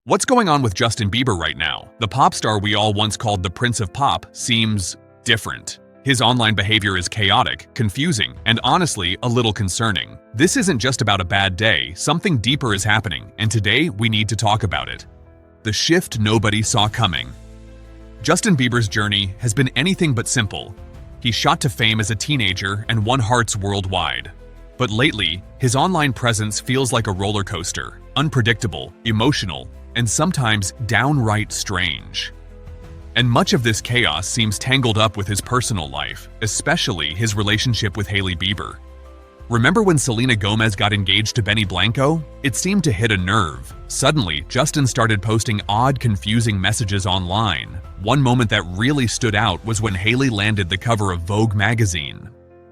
What's going on with Justin Bieber right now? The pop star we all once called the Prince of Pop seems different. His online behavior is chaotic, confusing, and honestly, a little concerning. This isn't just about a bad day, something deeper is happening, and today we need to talk about it. The shift nobody saw coming. Justin Bieber's journey has been anything but simple. He shot to fame as a teenager and won hearts worldwide. But lately, his online presence feels like a roller coaster, unpredictable, emotional, and sometimes downright strange. And much of this chaos seems tangled up with his personal life, especially his relationship with Hailey Bieber. Remember when Selena Gomez got engaged to Benny Blanco? It seemed to hit a nerve. Suddenly, Justin started posting odd, confusing messages online. One moment that really stood out was when Hailey landed the cover of Vogue magazine.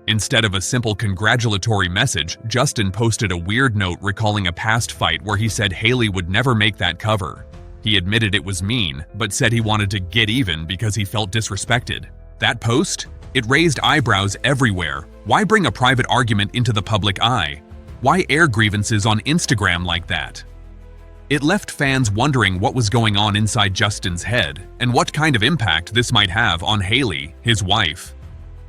Instead of a simple congratulatory message, Justin posted a weird note recalling a past fight where he said Hailey would never make that cover. He admitted it was mean, but said he wanted to get even because he felt disrespected. That post? It raised eyebrows everywhere. Why bring a private argument into the public eye? Why air grievances on Instagram like that? It left fans wondering what was going on inside Justin's head and what kind of impact this might have on Hailey, his wife.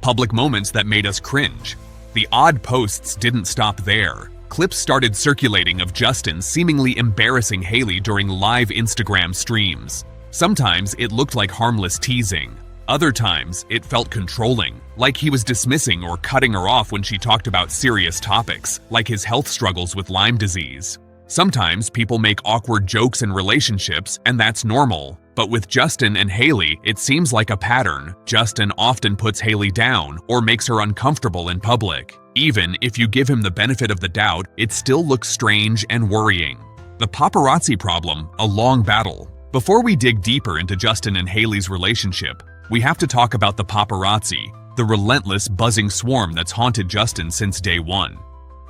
Public moments that made us cringe. The odd posts didn't stop there. Clips started circulating of Justin seemingly embarrassing Hailey during live Instagram streams. Sometimes it looked like harmless teasing. Other times, it felt controlling, like he was dismissing or cutting her off when she talked about serious topics, like his health struggles with Lyme disease. Sometimes people make awkward jokes in relationships, and that's normal. But with Justin and Hailey, it seems like a pattern. Justin often puts Hailey down or makes her uncomfortable in public. Even if you give him the benefit of the doubt, it still looks strange and worrying. The paparazzi problem, a long battle. Before we dig deeper into Justin and Hailey's relationship, we have to talk about the paparazzi, the relentless buzzing swarm that's haunted Justin since day one.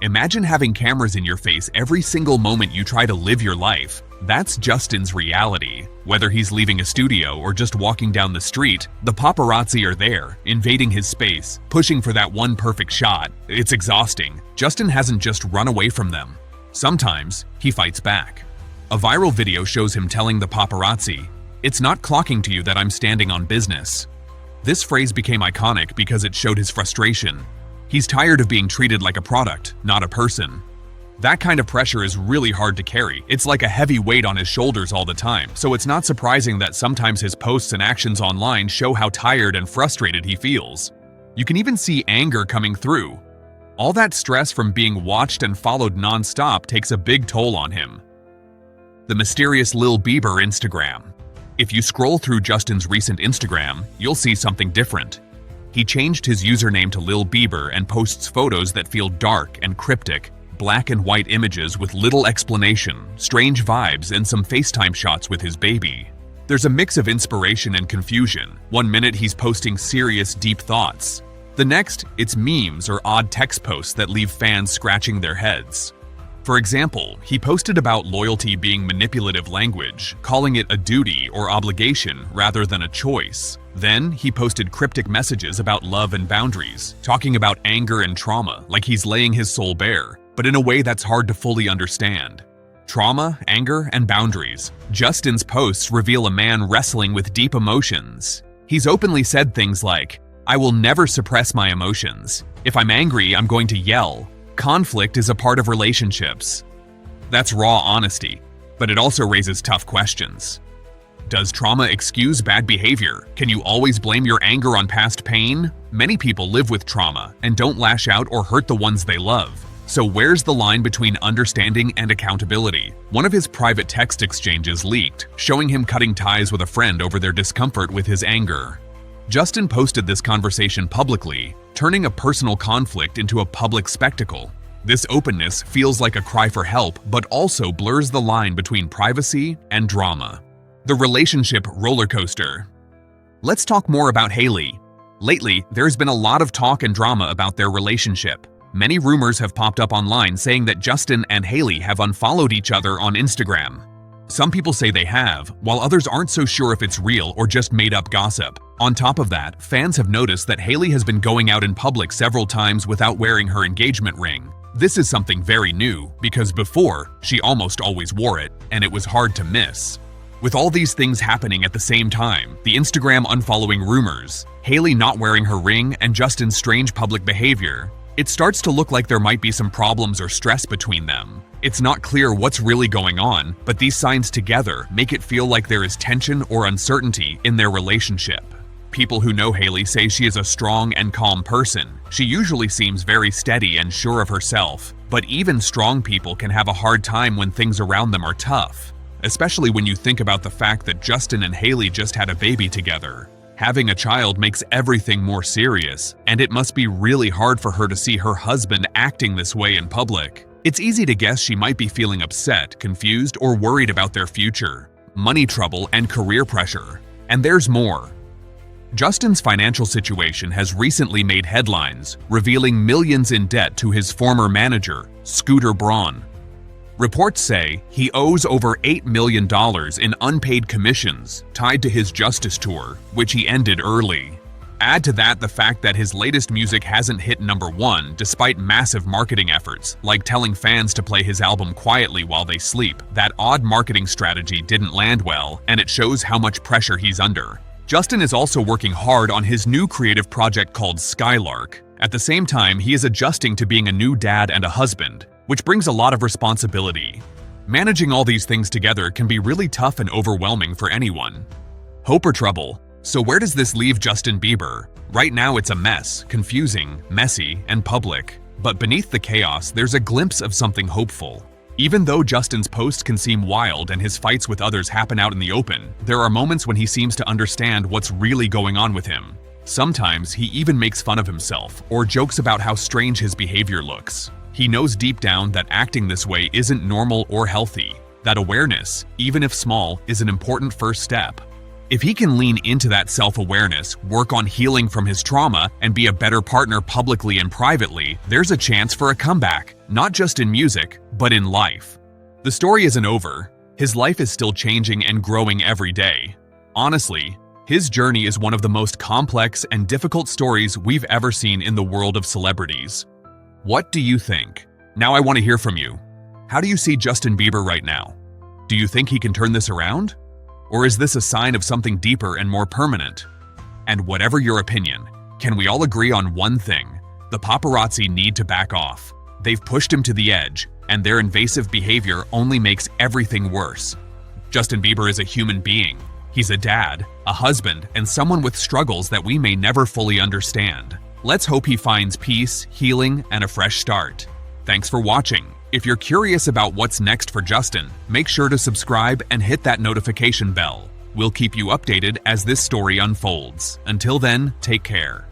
Imagine having cameras in your face every single moment you try to live your life. That's Justin's reality. Whether he's leaving a studio or just walking down the street, the paparazzi are there, invading his space, pushing for that one perfect shot. It's exhausting. Justin hasn't just run away from them. Sometimes, he fights back. A viral video shows him telling the paparazzi, "It's not clocking to you that I'm standing on business." This phrase became iconic because it showed his frustration. He's tired of being treated like a product, not a person. That kind of pressure is really hard to carry. It's like a heavy weight on his shoulders all the time, so it's not surprising that sometimes his posts and actions online show how tired and frustrated he feels. You can even see anger coming through. All that stress from being watched and followed non-stop takes a big toll on him. The mysterious Lil Bieber Instagram. If you scroll through Justin's recent Instagram, you'll see something different. He changed his username to Lil Bieber and posts photos that feel dark and cryptic, black and white images with little explanation, strange vibes, and some FaceTime shots with his baby. There's a mix of inspiration and confusion. One minute he's posting serious, deep thoughts. The next, it's memes or odd text posts that leave fans scratching their heads. For example, he posted about loyalty being manipulative language, calling it a duty or obligation rather than a choice. Then, he posted cryptic messages about love and boundaries, talking about anger and trauma, like he's laying his soul bare, but in a way that's hard to fully understand. Trauma, anger, and boundaries. Justin's posts reveal a man wrestling with deep emotions. He's openly said things like, "I will never suppress my emotions. If I'm angry, I'm going to yell. Conflict is a part of relationships." That's raw honesty, but it also raises tough questions. Does trauma excuse bad behavior? Can you always blame your anger on past pain? Many people live with trauma and don't lash out or hurt the ones they love. So where's the line between understanding and accountability? One of his private text exchanges leaked, showing him cutting ties with a friend over their discomfort with his anger. Justin posted this conversation publicly, turning a personal conflict into a public spectacle. This openness feels like a cry for help, but also blurs the line between privacy and drama. The relationship roller coaster. Let's talk more about Hailey. Lately, there's been a lot of talk and drama about their relationship. Many rumors have popped up online saying that Justin and Hailey have unfollowed each other on Instagram. Some people say they have, while others aren't so sure if it's real or just made-up gossip. On top of that, fans have noticed that Hailey has been going out in public several times without wearing her engagement ring. This is something very new because before, she almost always wore it, and it was hard to miss. With all these things happening at the same time, the Instagram unfollowing rumors, Hailey not wearing her ring, and Justin's strange public behavior, it starts to look like there might be some problems or stress between them. It's not clear what's really going on, but these signs together make it feel like there is tension or uncertainty in their relationship. People who know Hailey say she is a strong and calm person. She usually seems very steady and sure of herself, but even strong people can have a hard time when things around them are tough. Especially when you think about the fact that Justin and Hailey just had a baby together. Having a child makes everything more serious, and it must be really hard for her to see her husband acting this way in public. It's easy to guess she might be feeling upset, confused, or worried about their future, money trouble, and career pressure. And there's more. Justin's financial situation has recently made headlines, revealing millions in debt to his former manager, Scooter Braun. Reports say he owes over $8 million in unpaid commissions tied to his Justice tour, which he ended early. Add to that the fact that his latest music hasn't hit #1 despite massive marketing efforts, like telling fans to play his album quietly while they sleep. That odd marketing strategy didn't land well, and it shows how much pressure he's under. Justin is also working hard on his new creative project called Skylark. At the same time, he is adjusting to being a new dad and a husband, which brings a lot of responsibility. Managing all these things together can be really tough and overwhelming for anyone. Hope or trouble? So where does this leave Justin Bieber? Right now it's a mess, confusing, messy, and public. But beneath the chaos, there's a glimpse of something hopeful. Even though Justin's posts can seem wild and his fights with others happen out in the open, there are moments when he seems to understand what's really going on with him. Sometimes he even makes fun of himself or jokes about how strange his behavior looks. He knows deep down that acting this way isn't normal or healthy. That awareness, even if small, is an important first step. If he can lean into that self-awareness, work on healing from his trauma, and be a better partner publicly and privately, there's a chance for a comeback, not just in music, but in life. The story isn't over. His life is still changing and growing every day. Honestly, his journey is one of the most complex and difficult stories we've ever seen in the world of celebrities. What do you think? Now I want to hear from you. How do you see Justin Bieber right now? Do you think he can turn this around? Or is this a sign of something deeper and more permanent? And whatever your opinion, can we all agree on one thing? The paparazzi need to back off. They've pushed him to the edge, and their invasive behavior only makes everything worse. Justin Bieber is a human being. He's a dad, a husband, and someone with struggles that we may never fully understand. Let's hope he finds peace, healing, and a fresh start. Thanks for watching. If you're curious about what's next for Justin, make sure to subscribe and hit that notification bell. We'll keep you updated as this story unfolds. Until then, take care.